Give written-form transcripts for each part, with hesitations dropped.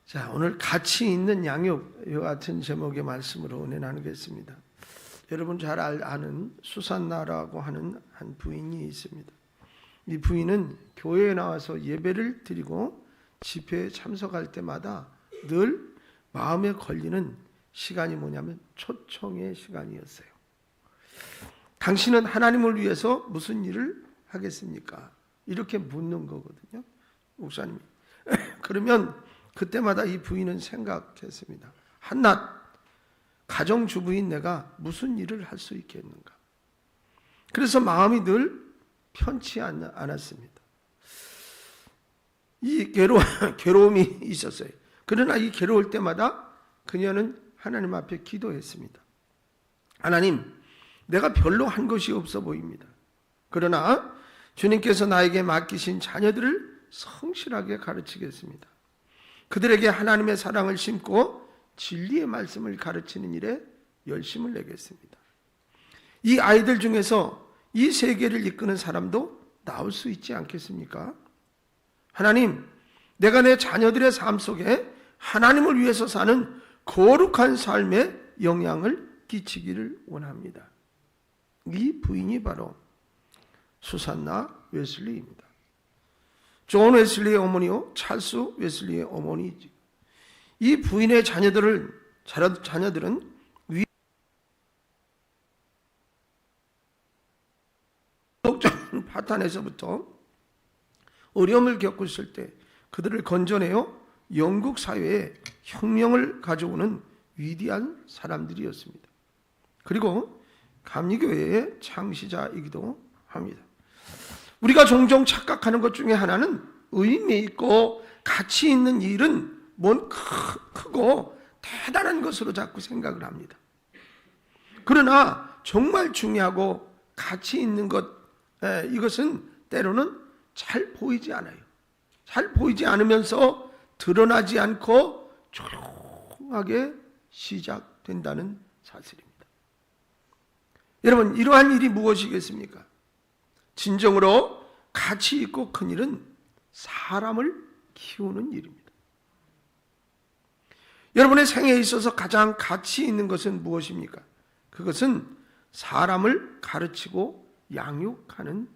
자, 오늘 가치 있는 양육, 이와 같은 제목의 말씀으로 은혜 나누겠습니다. 여러분 잘 아는 수산나라고 하는 한 부인이 있습니다. 이 부인은 교회에 나와서 예배를 드리고 집회에 참석할 때마다 늘 마음에 걸리는 시간이 뭐냐면 초청의 시간이었어요. 당신은 하나님을 위해서 무슨 일을 하겠습니까? 이렇게 묻는 거거든요, 목사님이. 그러면 그때마다 이 부인은 생각했습니다. 한낱 가정주부인 내가 무슨 일을 할 수 있겠는가? 그래서 마음이 늘 편치 않았습니다. 이 괴로움이 있었어요. 그러나 이 괴로울 때마다 그녀는 하나님 앞에 기도했습니다. 하나님, 내가 별로 한 것이 없어 보입니다. 그러나 주님께서 나에게 맡기신 자녀들을 성실하게 가르치겠습니다. 그들에게 하나님의 사랑을 심고 진리의 말씀을 가르치는 일에 열심을 내겠습니다. 이 아이들 중에서 이 세계를 이끄는 사람도 나올 수 있지 않겠습니까? 하나님, 내가 내 자녀들의 삶 속에 하나님을 위해서 사는 거룩한 삶에 영향을 끼치기를 원합니다. 이 부인이 바로 수산나 웨슬리입니다. 존 웨슬리의 어머니요, 찰스 웨슬리의 어머니이지. 이 부인의 자녀들은 위독적인 파탄에서부터 어려움을 겪고 있을 때 그들을 건져내어 영국 사회에 혁명을 가져오는 위대한 사람들이었습니다. 그리고 감리교회의 창시자이기도 합니다. 우리가 종종 착각하는 것 중에 하나는 의미 있고 가치 있는 일은 뭔 크고 대단한 것으로 자꾸 생각을 합니다. 그러나 정말 중요하고 가치 있는 것, 이것은 때로는 잘 보이지 않아요. 잘 보이지 않으면서 드러나지 않고 조용하게 시작된다는 사실입니다. 여러분, 이러한 일이 무엇이겠습니까? 진정으로 가치 있고 큰 일은 사람을 키우는 일입니다. 여러분의 생애에 있어서 가장 가치 있는 것은 무엇입니까? 그것은 사람을 가르치고 양육하는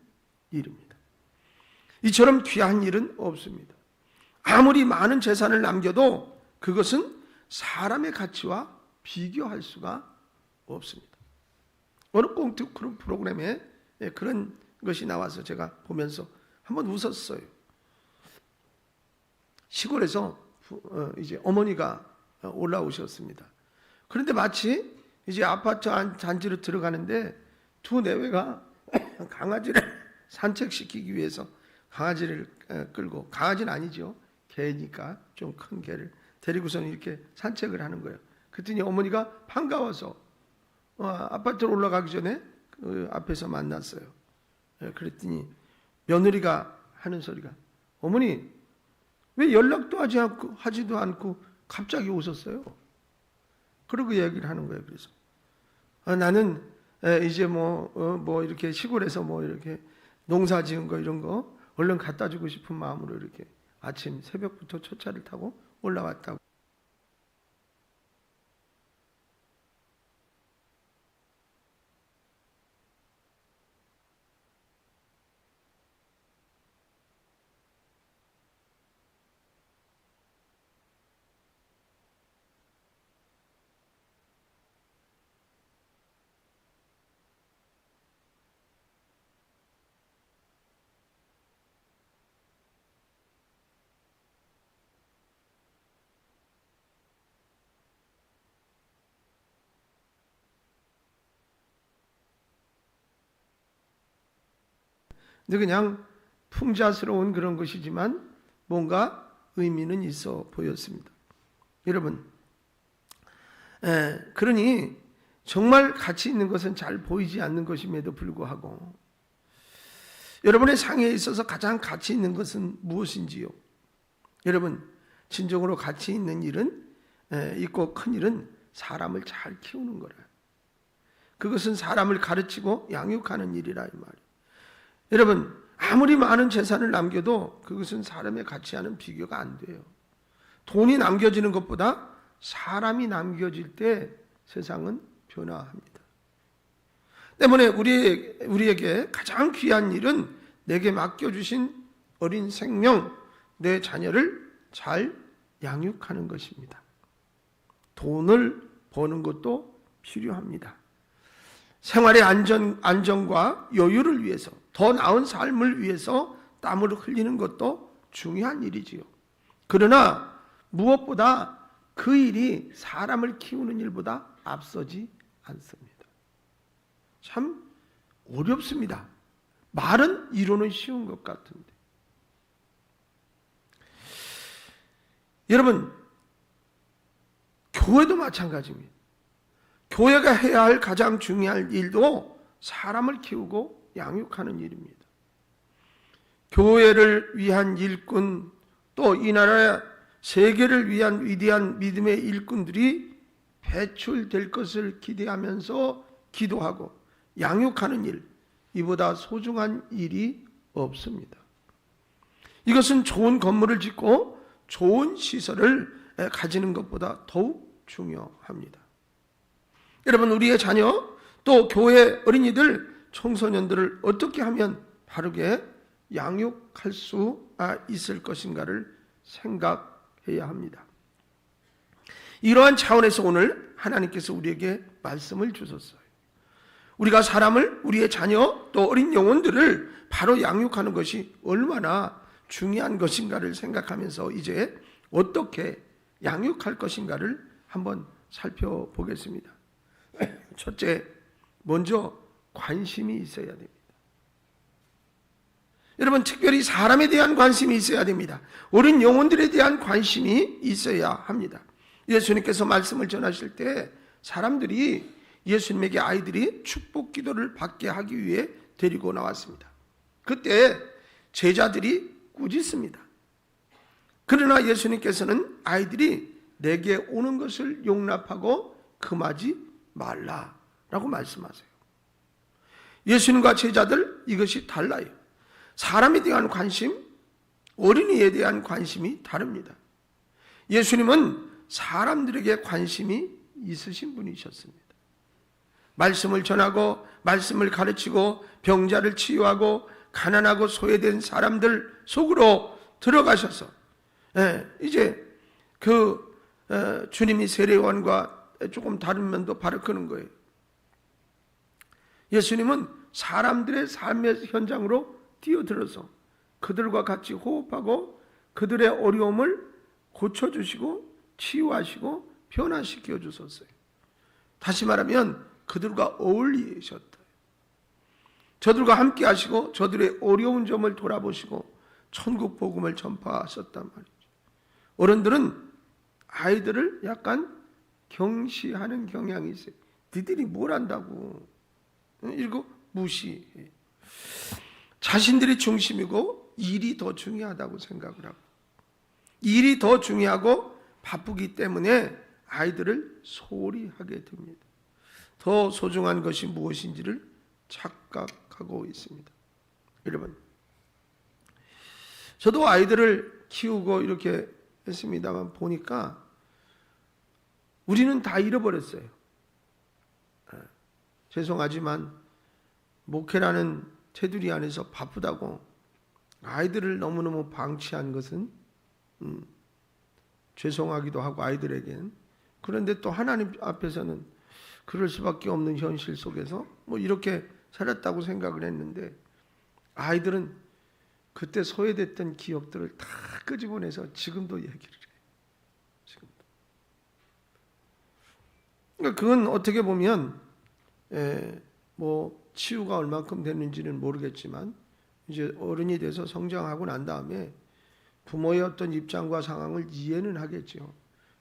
일입니다. 이처럼 귀한 일은 없습니다. 아무리 많은 재산을 남겨도 그것은 사람의 가치와 비교할 수가 없습니다. 어느 꽁트 프로그램에 그런 것이 나와서 제가 보면서 한번 웃었어요. 시골에서 이제 어머니가 올라오셨습니다. 그런데 마치 이제 아파트 단지로 들어가는데 두 내외가 강아지를 산책시키기 위해서 강아지를 끌고, 강아지는 아니죠, 개니까 좀 큰 개를 데리고서는 이렇게 산책을 하는 거예요. 그랬더니 어머니가 반가워서 아파트로 올라가기 전에 그 앞에서 만났어요. 그랬더니 며느리가 하는 소리가, 어머니 왜 연락도 하지도 않고 갑자기 오셨어요? 그러고 얘기를 하는 거예요. 그래서 나는 이제 뭐 이렇게 시골에서 뭐 이렇게 농사 지은 거 이런 거 얼른 갖다 주고 싶은 마음으로 이렇게 아침 새벽부터 첫차를 타고 올라왔다고. 근데 그냥 풍자스러운 그런 것이지만 뭔가 의미는 있어 보였습니다. 여러분, 그러니 정말 가치 있는 것은 잘 보이지 않는 것임에도 불구하고 여러분의 상에 있어서 가장 가치 있는 것은 무엇인지요? 여러분, 진정으로 가치 있는 일은, 있고 큰 일은 사람을 잘 키우는 거라. 그것은 사람을 가르치고 양육하는 일이라 이 말이에요. 여러분, 아무리 많은 재산을 남겨도 그것은 사람의 가치와는 비교가 안 돼요. 돈이 남겨지는 것보다 사람이 남겨질 때 세상은 변화합니다. 때문에 우리에게 가장 귀한 일은 내게 맡겨주신 어린 생명, 내 자녀를 잘 양육하는 것입니다. 돈을 버는 것도 필요합니다. 생활의 안정과 여유를 위해서, 더 나은 삶을 위해서 땀을 흘리는 것도 중요한 일이지요. 그러나 무엇보다 그 일이 사람을 키우는 일보다 앞서지 않습니다. 참 어렵습니다. 말은 이루는 쉬운 것 같은데. 여러분, 교회도 마찬가지입니다. 교회가 해야 할 가장 중요한 일도 사람을 키우고 양육하는 일입니다. 교회를 위한 일꾼, 또 이 나라 세계를 위한 위대한 믿음의 일꾼들이 배출될 것을 기대하면서 기도하고 양육하는 일, 이보다 소중한 일이 없습니다. 이것은 좋은 건물을 짓고 좋은 시설을 가지는 것보다 더욱 중요합니다. 여러분, 우리의 자녀, 또 교회 어린이들, 청소년들을 어떻게 하면 바르게 양육할 수 있을 것인가를 생각해야 합니다. 이러한 차원에서 오늘 하나님께서 우리에게 말씀을 주셨어요. 우리가 사람을, 우리의 자녀, 또 어린 영혼들을 바로 양육하는 것이 얼마나 중요한 것인가를 생각하면서 이제 어떻게 양육할 것인가를 한번 살펴보겠습니다. 첫째, 먼저 관심이 있어야 됩니다. 여러분, 특별히 사람에 대한 관심이 있어야 됩니다. 어린 영혼들에 대한 관심이 있어야 합니다. 예수님께서 말씀을 전하실 때 사람들이 예수님에게 아이들이 축복 기도를 받게 하기 위해 데리고 나왔습니다. 그때 제자들이 꾸짖습니다. 그러나 예수님께서는 아이들이 내게 오는 것을 용납하고 금하지 말라라고 말씀하세요. 예수님과 제자들, 이것이 달라요. 사람에 대한 관심, 어린이에 대한 관심이 다릅니다. 예수님은 사람들에게 관심이 있으신 분이셨습니다. 말씀을 전하고 말씀을 가르치고 병자를 치유하고 가난하고 소외된 사람들 속으로 들어가셔서 이제 주님이 세례요한과 조금 다른 면도 바로 그런 거예요. 예수님은 사람들의 삶의 현장으로 뛰어들어서 그들과 같이 호흡하고 그들의 어려움을 고쳐주시고 치유하시고 변화시켜 주셨어요. 다시 말하면 그들과 어울리셨다. 저들과 함께 하시고 저들의 어려운 점을 돌아보시고 천국 복음을 전파하셨단 말이죠. 어른들은 아이들을 약간 경시하는 경향이 있어요. 니들이 뭘 안다고. 이거 무시해. 자신들이 중심이고 일이 더 중요하다고 생각을 하고, 일이 더 중요하고 바쁘기 때문에 아이들을 소홀히 하게 됩니다. 더 소중한 것이 무엇인지를 착각하고 있습니다. 여러분, 저도 아이들을 키우고 이렇게 했습니다만 보니까 우리는 다 잃어버렸어요. 죄송하지만 목회라는 테두리 안에서 바쁘다고 아이들을 너무너무 방치한 것은 죄송하기도 하고 아이들에겐, 그런데 또 하나님 앞에서는 그럴 수밖에 없는 현실 속에서 뭐 이렇게 살았다고 생각을 했는데, 아이들은 그때 소외됐던 기억들을 다 끄집어내서 지금도 얘기를 해요. 지금도. 그러니까 그건 어떻게 보면 뭐 치유가 얼마큼 됐는지는 모르겠지만 이제 어른이 돼서 성장하고 난 다음에 부모의 어떤 입장과 상황을 이해는 하겠죠.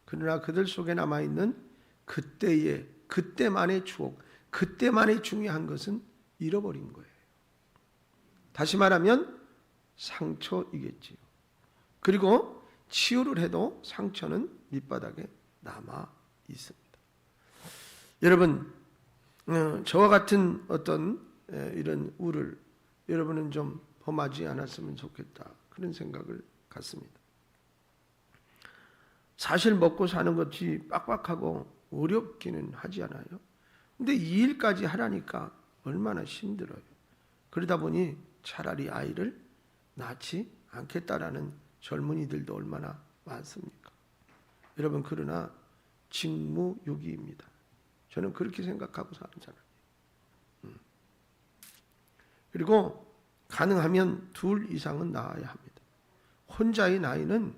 그러나 그들 속에 남아있는 그때만의 추억, 그때만의 중요한 것은 잃어버린 거예요. 다시 말하면 상처이겠지요. 그리고 치유를 해도 상처는 밑바닥에 남아 있습니다. 여러분, 저와 같은 어떤 이런 우를 여러분은 좀 범하지 않았으면 좋겠다, 그런 생각을 갖습니다. 사실 먹고 사는 것이 빡빡하고 어렵기는 하지 않아요. 근데 이 일까지 하라니까 얼마나 힘들어요. 그러다 보니 차라리 아이를 낳지 않겠다라는 젊은이들도 얼마나 많습니까? 여러분, 그러나 직무유기입니다. 저는 그렇게 생각하고 사는 사람이에요. 그리고 가능하면 둘 이상은 낳아야 합니다. 혼자의 나이는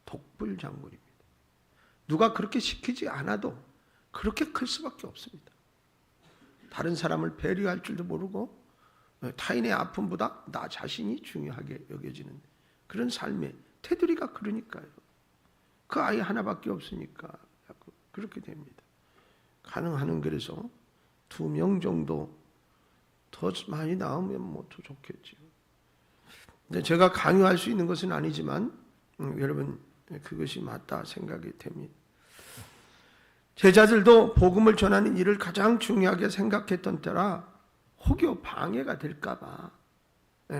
독불장군입니다. 누가 그렇게 시키지 않아도 그렇게 클 수밖에 없습니다. 다른 사람을 배려할 줄도 모르고 타인의 아픔보다 나 자신이 중요하게 여겨지는 그런 삶의 테두리가 그러니까요. 그 아이 하나밖에 없으니까 그렇게 됩니다. 가능한 그래서 2명 정도 더 많이 낳으면 뭐 더 좋겠지요. 근데 제가 강요할 수 있는 것은 아니지만 여러분, 그것이 맞다 생각이 됩니다. 제자들도 복음을 전하는 일을 가장 중요하게 생각했던 때라 혹여 방해가 될까 봐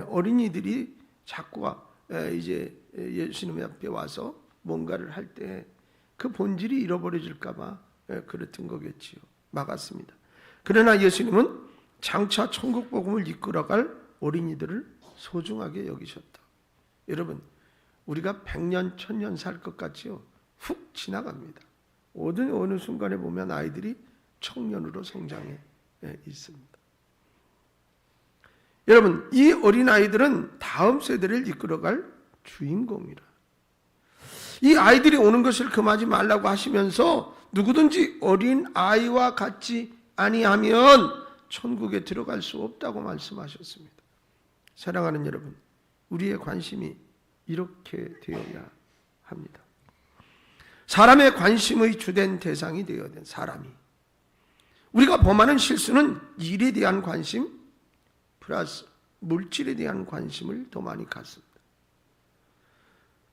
어린이들이 자꾸 이제 예수님 앞에 와서 뭔가를 할 때 그 본질이 잃어버려질까 봐 그랬던 거겠지요. 막았습니다. 그러나 예수님은 장차 천국 복음을 이끌어갈 어린이들을 소중하게 여기셨다. 여러분, 우리가 100년, 1000년 살 것 같지요? 훅 지나갑니다. 어느 순간에 보면 아이들이 청년으로 성장해 있습니다. 여러분, 이 어린아이들은 다음 세대를 이끌어갈 주인공이라. 이 아이들이 오는 것을 금하지 말라고 하시면서 누구든지 어린아이와 같지 아니하면 천국에 들어갈 수 없다고 말씀하셨습니다. 사랑하는 여러분, 우리의 관심이 이렇게 되어야 합니다. 사람의 관심의 주된 대상이 되어야 된 사람이. 우리가 범하는 실수는 일에 대한 관심 플러스 물질에 대한 관심을 더 많이 갖습니다.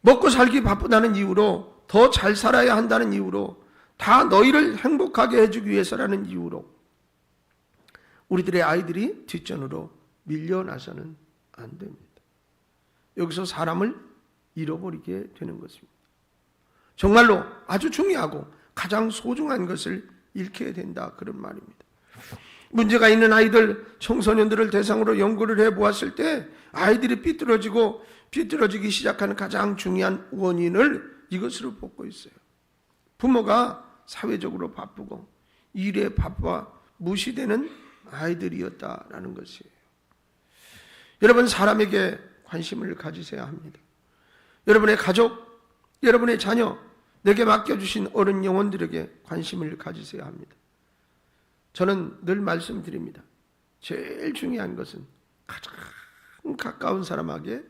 먹고 살기 바쁘다는 이유로, 더 잘 살아야 한다는 이유로, 다 너희를 행복하게 해주기 위해서라는 이유로 우리들의 아이들이 뒷전으로 밀려나서는 안 됩니다. 여기서 사람을 잃어버리게 되는 것입니다. 정말로 아주 중요하고 가장 소중한 것을 잃게 된다, 그런 말입니다. 문제가 있는 아이들, 청소년들을 대상으로 연구를 해보았을 때 아이들이 삐뚤어지기 시작하는 가장 중요한 원인을 이것으로 뽑고 있어요. 부모가 사회적으로 바쁘고 일에 바빠 무시되는 아이들이었다라는 것이에요. 여러분, 사람에게 관심을 가지셔야 합니다. 여러분의 가족, 여러분의 자녀, 내게 맡겨주신 어른 영혼들에게 관심을 가지셔야 합니다. 저는 늘 말씀드립니다. 제일 중요한 것은 가장 가까운 사람에게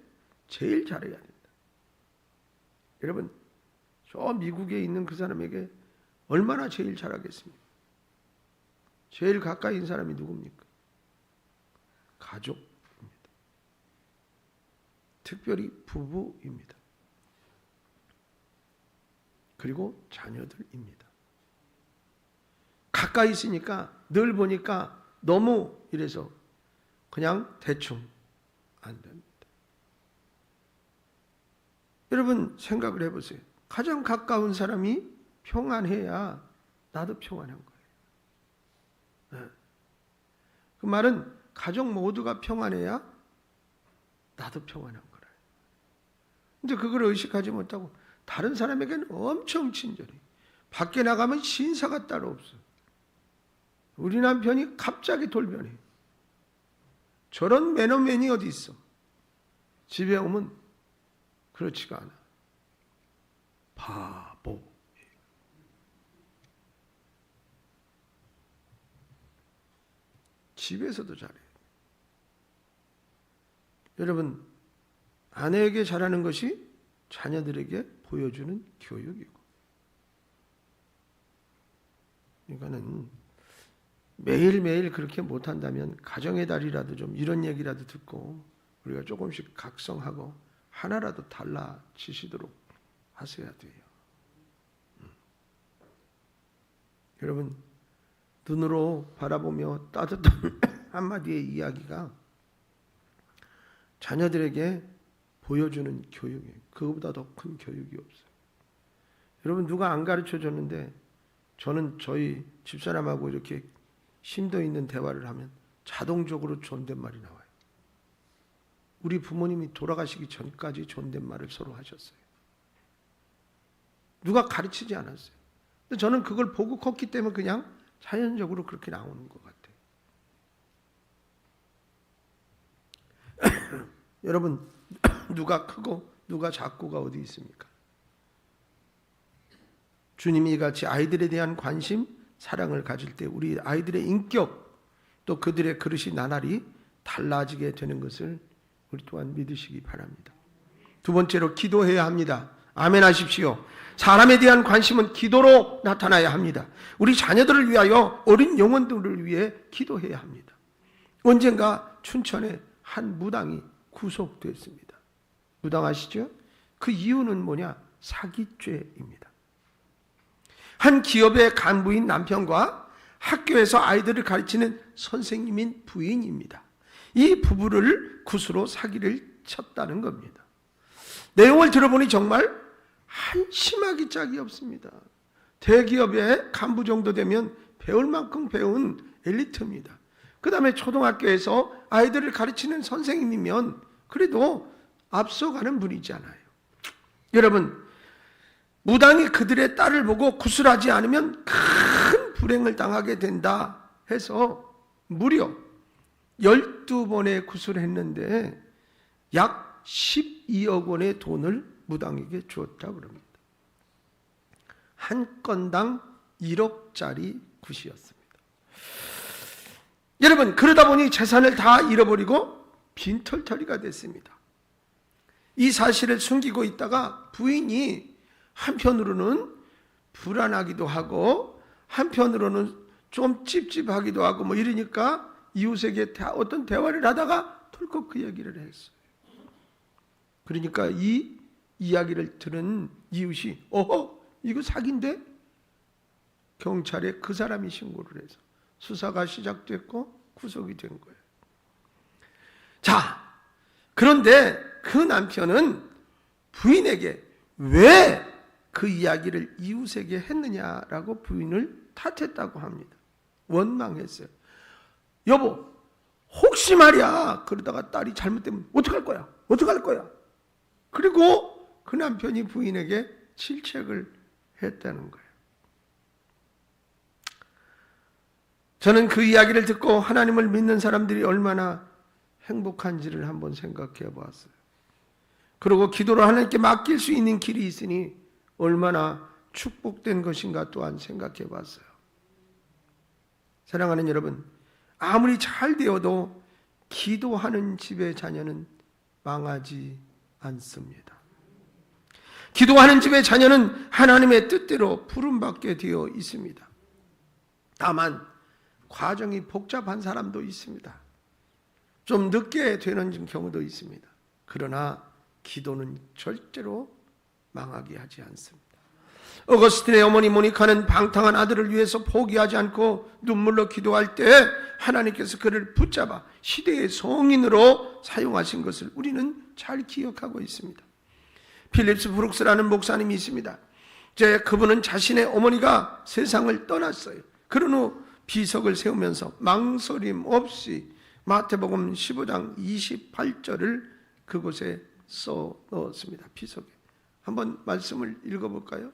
제일 잘해야 된다. 여러분, 저 미국에 있는 그 사람에게 얼마나 제일 잘하겠습니까? 제일 가까이 있는 사람이 누굽니까? 가족입니다. 특별히 부부입니다. 그리고 자녀들입니다. 가까이 있으니까 늘 보니까 너무 이래서 그냥 대충 안 됩니다. 여러분, 생각을 해보세요. 가장 가까운 사람이 평안해야 나도 평안한 거예요. 그 말은 가족 모두가 평안해야 나도 평안한 거라. 근데 그걸 의식하지 못하고 다른 사람에게는 엄청 친절해. 밖에 나가면 신사가 따로 없어. 우리 남편이 갑자기 돌변해. 저런 매너맨이 어디 있어? 집에 오면 그렇지가 않아. 바보. 집에서도 잘해. 여러분, 아내에게 잘하는 것이 자녀들에게 보여주는 교육이고, 그러니까는 매일매일 그렇게 못한다면 가정의 달이라도 좀 이런 얘기라도 듣고 우리가 조금씩 각성하고 하나라도 달라지시도록 하셔야 돼요. 여러분, 눈으로 바라보며 따뜻한 한마디의 이야기가 자녀들에게 보여주는 교육이에요. 그거보다 더 큰 교육이 없어요. 여러분 누가 안 가르쳐 줬는데 저는 저희 집사람하고 이렇게 심도 있는 대화를 하면 자동적으로 존댓말이 나와요. 우리 부모님이 돌아가시기 전까지 존댓말을 서로 하셨어요. 누가 가르치지 않았어요. 근데 저는 그걸 보고 컸기 때문에 그냥 자연적으로 그렇게 나오는 것 같아요. 여러분 누가 크고 누가 작고가 어디 있습니까? 주님이 이같이 아이들에 대한 관심, 사랑을 가질 때 우리 아이들의 인격 또 그들의 그릇이 나날이 달라지게 되는 것을 우리 또한 믿으시기 바랍니다. 두 번째로 기도해야 합니다. 아멘 하십시오. 사람에 대한 관심은 기도로 나타나야 합니다. 우리 자녀들을 위하여 어린 영혼들을 위해 기도해야 합니다. 언젠가 춘천에 한 무당이 구속됐습니다. 무당 아시죠? 그 이유는 뭐냐? 사기죄입니다. 한 기업의 간부인 남편과 학교에서 아이들을 가르치는 선생님인 부인입니다. 이 부부를 굿으로 사기를 쳤다는 겁니다. 내용을 들어보니 정말 한심하기 짝이 없습니다. 대기업의 간부 정도 되면 배울 만큼 배운 엘리트입니다. 그 다음에 초등학교에서 아이들을 가르치는 선생님이면 그래도 앞서가는 분이잖아요. 여러분, 무당이 그들의 딸을 보고 구술하지 않으면 큰 불행을 당하게 된다 해서 무려 12번의 구술했는데 약 12억 원의 돈을 무당에게 주었다고 합니다. 한 건당 1억짜리 굿이었습니다. 여러분, 그러다 보니 재산을 다 잃어버리고 빈털터리가 됐습니다. 이 사실을 숨기고 있다가 부인이 한편으로는 불안하기도 하고 한편으로는 좀 찝찝하기도 하고 뭐 이러니까 이웃에게 어떤 대화를 하다가 털컥 그 얘기를 했어요. 그러니까 이 이야기를 들은 이웃이 이거 사기인데? 경찰에 그 사람이 신고를 해서 수사가 시작됐고 구속이 된 거예요. 자, 그런데 그 남편은 부인에게 왜 그 이야기를 이웃에게 했느냐라고 부인을 탓했다고 합니다. 원망했어요. 여보, 혹시 말이야 그러다가 딸이 잘못되면 어떡할 거야? 어떡할 거야? 그리고 그 남편이 부인에게 질책을 했다는 거예요. 저는 그 이야기를 듣고 하나님을 믿는 사람들이 얼마나 행복한지를 한번 생각해 보았어요. 그리고 기도를 하나님께 맡길 수 있는 길이 있으니 얼마나 축복된 것인가 또한 생각해 봤어요. 사랑하는 여러분, 아무리 잘 되어도 기도하는 집의 자녀는 망하지 않습니다. 기도하는 집의 자녀는 하나님의 뜻대로 부름받게 되어 있습니다. 다만 과정이 복잡한 사람도 있습니다. 좀 늦게 되는 경우도 있습니다. 그러나 기도는 절대로 망하게 하지 않습니다. 어거스틴의 어머니 모니카는 방탕한 아들을 위해서 포기하지 않고 눈물로 기도할 때 하나님께서 그를 붙잡아 시대의 성인으로 사용하신 것을 우리는 잘 기억하고 있습니다. 필립스 브룩스라는 목사님이 있습니다. 그분은 자신의 어머니가 세상을 떠났어요. 그런 후 비석을 세우면서 망설임 없이 마태복음 15장 28절을 그곳에 써 넣었습니다. 비석에. 한번 말씀을 읽어볼까요?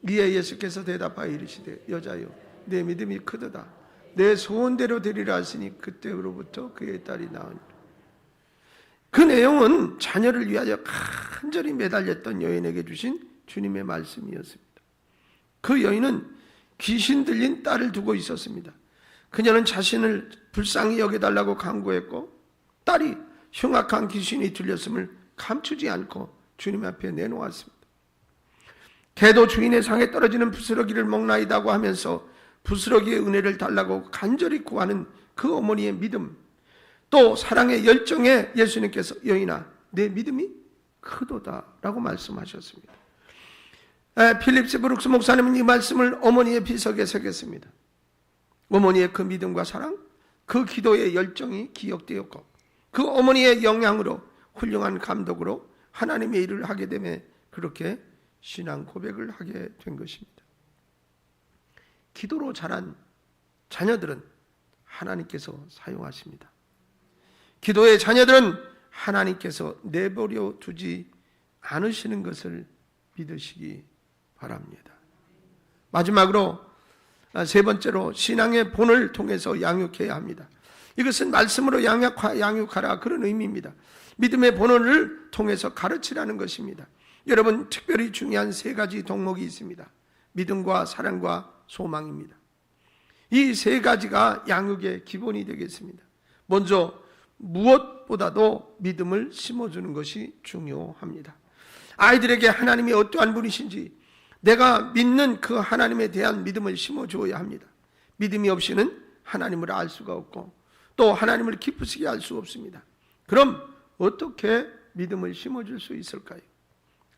이에 예수께서 대답하여 이르시되 여자여 내 믿음이 크도다. 내 소원대로 되리라 하시니 그때로부터 그의 딸이 나으니. 그 내용은 자녀를 위하여 간절히 매달렸던 여인에게 주신 주님의 말씀이었습니다. 그 여인은 귀신 들린 딸을 두고 있었습니다. 그녀는 자신을 불쌍히 여겨달라고 간구했고 딸이 흉악한 귀신이 들렸음을 감추지 않고 주님 앞에 내놓았습니다. 개도 주인의 상에 떨어지는 부스러기를 먹나이다고 하면서 부스러기의 은혜를 달라고 간절히 구하는 그 어머니의 믿음, 또 사랑의 열정에 예수님께서 여인아 내 믿음이 크도다 라고 말씀하셨습니다. 필립스 브룩스 목사님은 이 말씀을 어머니의 비석에 새겼습니다. 어머니의 그 믿음과 사랑, 그 기도의 열정이 기억되었고 그 어머니의 영향으로 훌륭한 감독으로 하나님의 일을 하게 되며 그렇게 신앙 고백을 하게 된 것입니다. 기도로 자란 자녀들은 하나님께서 사용하십니다. 기도의 자녀들은 하나님께서 내버려 두지 않으시는 것을 믿으시기 바랍니다. 마지막으로 세 번째로 신앙의 본을 통해서 양육해야 합니다. 이것은 말씀으로 양육하라 그런 의미입니다. 믿음의 본을 통해서 가르치라는 것입니다. 여러분, 특별히 중요한 세 가지 덕목이 있습니다. 믿음과 사랑과 소망입니다. 이 세 가지가 양육의 기본이 되겠습니다. 먼저 무엇보다도 믿음을 심어주는 것이 중요합니다. 아이들에게 하나님이 어떠한 분이신지 내가 믿는 그 하나님에 대한 믿음을 심어주어야 합니다. 믿음이 없이는 하나님을 알 수가 없고 또 하나님을 기쁘시게 할 수 없습니다. 그럼 어떻게 믿음을 심어줄 수 있을까요?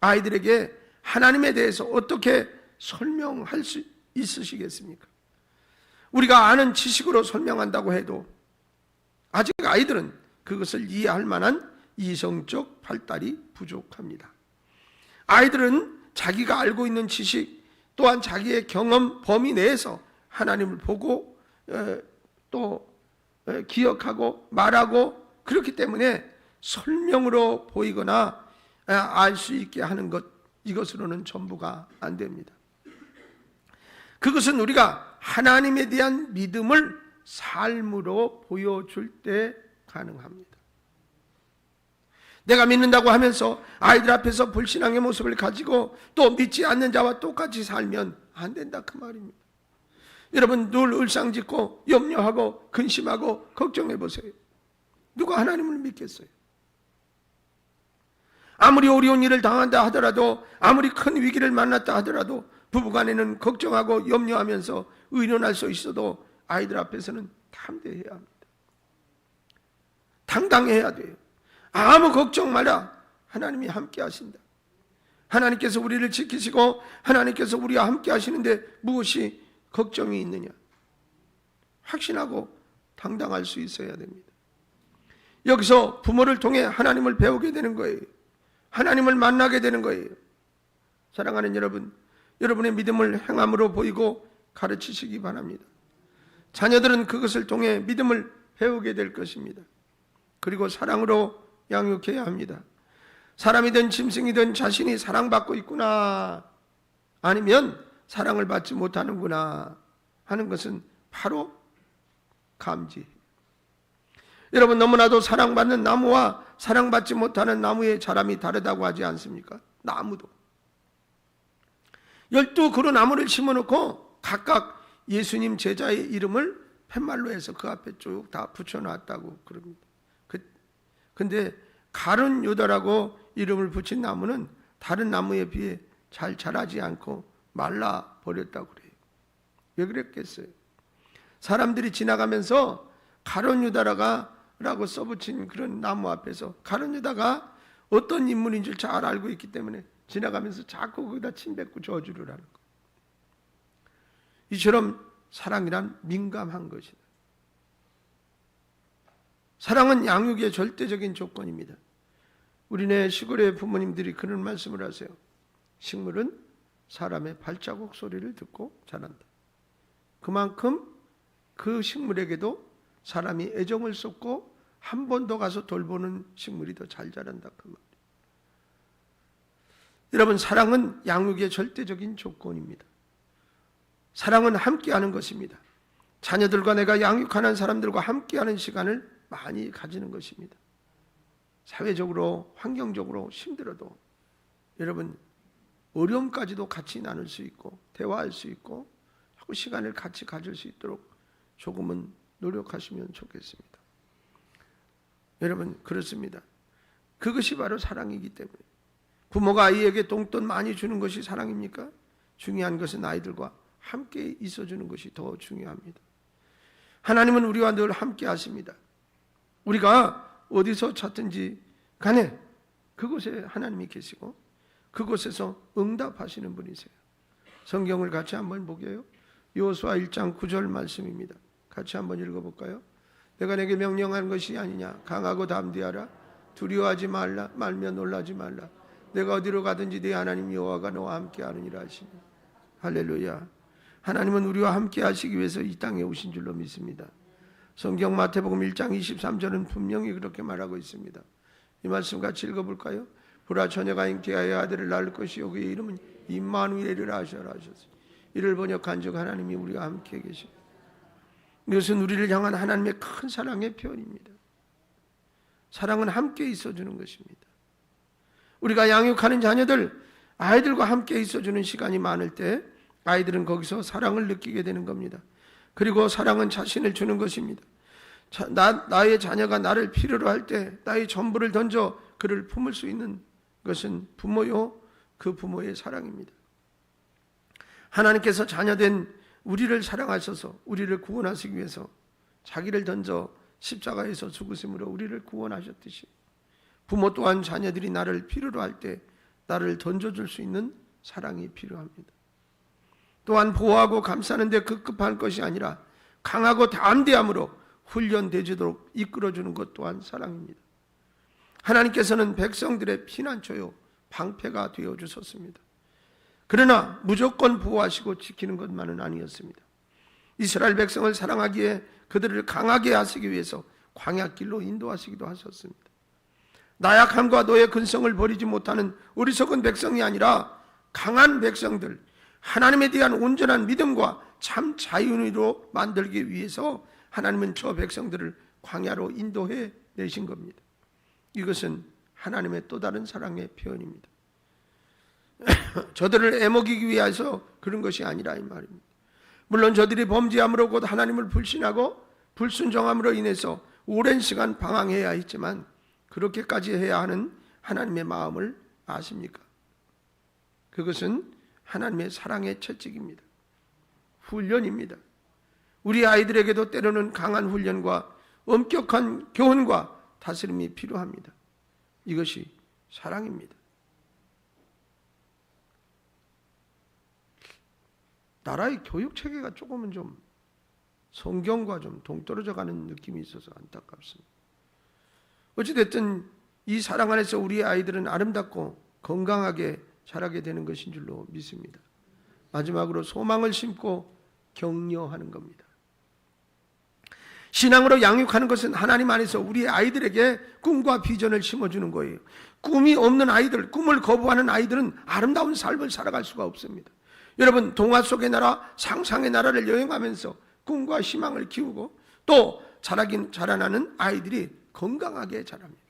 아이들에게 하나님에 대해서 어떻게 설명할 수 있으시겠습니까? 우리가 아는 지식으로 설명한다고 해도 아직 아이들은 그것을 이해할 만한 이성적 발달이 부족합니다. 아이들은 자기가 알고 있는 지식 또한 자기의 경험 범위 내에서 하나님을 보고 또 기억하고 말하고 그렇기 때문에 설명으로 보이거나 알 수 있게 하는 것, 이것으로는 전부가 안 됩니다. 그것은 우리가 하나님에 대한 믿음을 삶으로 보여줄 때 가능합니다. 내가 믿는다고 하면서 아이들 앞에서 불신앙의 모습을 가지고 또 믿지 않는 자와 똑같이 살면 안 된다 그 말입니다. 여러분, 늘 울상짓고 염려하고 근심하고 걱정해 보세요. 누가 하나님을 믿겠어요? 아무리 어려운 일을 당한다 하더라도, 아무리 큰 위기를 만났다 하더라도 부부간에는 걱정하고 염려하면서 의논할 수 있어도 아이들 앞에서는 담대해야 합니다. 당당해야 돼요. 아무 걱정 마라. 하나님이 함께 하신다. 하나님께서 우리를 지키시고 하나님께서 우리와 함께 하시는데 무엇이 걱정이 있느냐? 확신하고 당당할 수 있어야 됩니다. 여기서 부모를 통해 하나님을 배우게 되는 거예요. 하나님을 만나게 되는 거예요. 사랑하는 여러분, 여러분의 믿음을 행함으로 보이고 가르치시기 바랍니다. 자녀들은 그것을 통해 믿음을 배우게 될 것입니다. 그리고 사랑으로 양육해야 합니다. 사람이든 짐승이든 자신이 사랑받고 있구나, 아니면 사랑을 받지 못하는구나 하는 것은 바로 감지. 여러분, 너무나도 사랑받는 나무와 사랑받지 못하는 나무의 자람이 다르다고 하지 않습니까? 나무도 12그루 나무를 심어놓고 각각 예수님 제자의 이름을 팻말로 해서 그 앞에 쭉 다 붙여놨다고 그럽니다. 근데 가룟 유다라고 이름을 붙인 나무는 다른 나무에 비해 잘 자라지 않고 말라버렸다고 그래요. 왜 그랬겠어요? 사람들이 지나가면서 가룟 유다라고 써붙인 그런 나무 앞에서 가룟 유다가 어떤 인물인 줄 잘 알고 있기 때문에 지나가면서 자꾸 거기다 침 뱉고 저주를 하는 거. 이처럼 사랑이란 민감한 것이다. 사랑은 양육의 절대적인 조건입니다. 우리네 시골의 부모님들이 그런 말씀을 하세요. 식물은 사람의 발자국 소리를 듣고 자란다. 그만큼 그 식물에게도 사람이 애정을 쏟고 한 번 더 가서 돌보는 식물이 더 잘 자란다 그 말이에요. 여러분, 사랑은 양육의 절대적인 조건입니다. 사랑은 함께하는 것입니다. 자녀들과 내가 양육하는 사람들과 함께하는 시간을 많이 가지는 것입니다. 사회적으로 환경적으로 힘들어도 여러분 어려움까지도 같이 나눌 수 있고 대화할 수 있고 하고 시간을 같이 가질 수 있도록 조금은 노력하시면 좋겠습니다. 여러분, 그렇습니다. 그것이 바로 사랑이기 때문에 부모가 아이에게 똥돈 많이 주는 것이 사랑입니까? 중요한 것은 아이들과 함께 있어주는 것이 더 중요합니다. 하나님은 우리와 늘 함께 하십니다. 우리가 어디서 찾든지 간에 그곳에 하나님이 계시고 그곳에서 응답하시는 분이세요. 성경을 같이 한번 보게요. 여호수아 1장 9절 말씀입니다. 같이 한번 읽어볼까요? 내가 내게 명령한 것이 아니냐. 강하고 담대하라. 두려워하지 말라. 말며 놀라지 말라. 내가 어디로 가든지 네 하나님 여호와가 너와 함께 하느니라 하시니. 할렐루야. 하나님은 우리와 함께 하시기 위해서 이 땅에 오신 줄로 믿습니다. 성경 마태복음 1장 23절은 분명히 그렇게 말하고 있습니다. 이 말씀 같이 읽어볼까요? 보라 처녀가 잉태하여 아들을 낳을 것이요 그의 이름은 임마누엘이라 하셨어요. 이를 번역한즉 하나님이 우리와 함께 계십니다. 이것은 우리를 향한 하나님의 큰 사랑의 표현입니다. 사랑은 함께 있어주는 것입니다. 우리가 양육하는 자녀들, 아이들과 함께 있어주는 시간이 많을 때 아이들은 거기서 사랑을 느끼게 되는 겁니다. 그리고 사랑은 자신을 주는 것입니다. 나의 자녀가 나를 필요로 할 때 나의 전부를 던져 그를 품을 수 있는 것은 부모요, 그 부모의 사랑입니다. 하나님께서 자녀된 우리를 사랑하셔서 우리를 구원하시기 위해서 자기를 던져 십자가에서 죽으심으로 우리를 구원하셨듯이 부모 또한 자녀들이 나를 필요로 할 때 나를 던져줄 수 있는 사랑이 필요합니다. 또한 보호하고 감싸는 데 급급한 것이 아니라 강하고 담대함으로 훈련되도록 이끌어주는 것 또한 사랑입니다. 하나님께서는 백성들의 피난처요 방패가 되어주셨습니다. 그러나 무조건 보호하시고 지키는 것만은 아니었습니다. 이스라엘 백성을 사랑하기에 그들을 강하게 하시기 위해서 광야길로 인도하시기도 하셨습니다. 나약함과 노예 근성을 버리지 못하는 어리석은 백성이 아니라 강한 백성들, 하나님에 대한 온전한 믿음과 참 자유로 만들기 위해서 하나님은 저 백성들을 광야로 인도해 내신 겁니다. 이것은 하나님의 또 다른 사랑의 표현입니다. 저들을 애먹이기 위해서 그런 것이 아니라 이 말입니다. 물론 저들이 범죄함으로 곧 하나님을 불신하고 불순종함으로 인해서 오랜 시간 방황해야 했지만 그렇게까지 해야 하는 하나님의 마음을 아십니까? 그것은 하나님의 사랑의 채찍입니다. 훈련입니다. 우리 아이들에게도 때로는 강한 훈련과 엄격한 교훈과 다스림이 필요합니다. 이것이 사랑입니다. 나라의 교육 체계가 조금은 좀 성경과 좀 동떨어져 가는 느낌이 있어서 안타깝습니다. 어찌됐든 이 사랑 안에서 우리의 아이들은 아름답고 건강하게 자라게 되는 것인 줄로 믿습니다. 마지막으로 소망을 심고 격려하는 겁니다. 신앙으로 양육하는 것은 하나님 안에서 우리의 아이들에게 꿈과 비전을 심어주는 거예요. 꿈이 없는 아이들, 꿈을 거부하는 아이들은 아름다운 삶을 살아갈 수가 없습니다. 여러분, 동화 속의 나라, 상상의 나라를 여행하면서 꿈과 희망을 키우고 또 자라나는 아이들이 건강하게 자랍니다.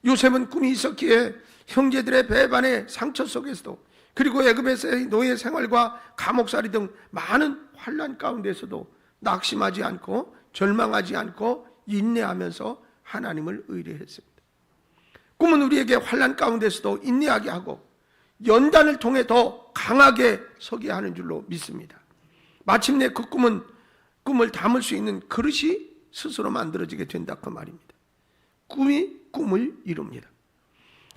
요셉은 꿈이 있었기에 형제들의 배반의 상처 속에서도 그리고 애굽에서의 노예 생활과 감옥살이 등 많은 환난 가운데서도 낙심하지 않고 절망하지 않고 인내하면서 하나님을 의뢰했습니다. 꿈은 우리에게 환난 가운데서도 인내하게 하고 연단을 통해 더 강하게 서게 하는 줄로 믿습니다. 마침내 그 꿈을 담을 수 있는 그릇이 스스로 만들어지게 된다 그 말입니다. 꿈이 꿈을 이룹니다.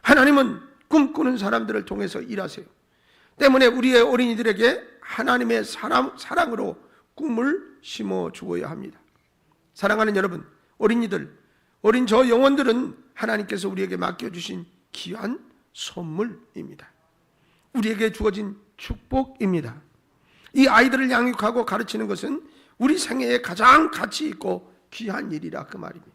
하나님은 꿈꾸는 사람들을 통해서 일하세요. 때문에 우리의 어린이들에게 하나님의 사랑으로 꿈을 심어 주어야 합니다. 사랑하는 여러분, 어린이들, 어린 저 영혼들은 하나님께서 우리에게 맡겨주신 귀한 선물입니다. 우리에게 주어진 축복입니다. 이 아이들을 양육하고 가르치는 것은 우리 생애에 가장 가치 있고 귀한 일이라 그 말입니다.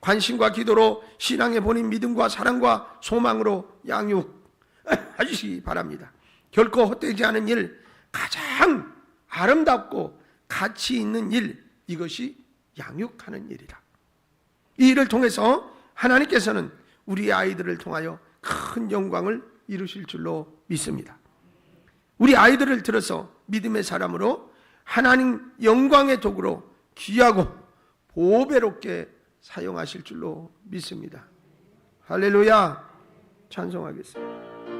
관심과 기도로 신앙에 보낸 믿음과 사랑과 소망으로 양육하시기 바랍니다. 결코 헛되지 않은 일, 가장 아름답고 가치 있는 일, 이것이 양육하는 일이라. 이 일을 통해서 하나님께서는 우리 아이들을 통하여 큰 영광을 이루실 줄로 믿습니다. 우리 아이들을 들어서 믿음의 사람으로 하나님 영광의 도구로 귀하고 보배롭게 사용하실 줄로 믿습니다. 할렐루야, 찬송하겠습니다.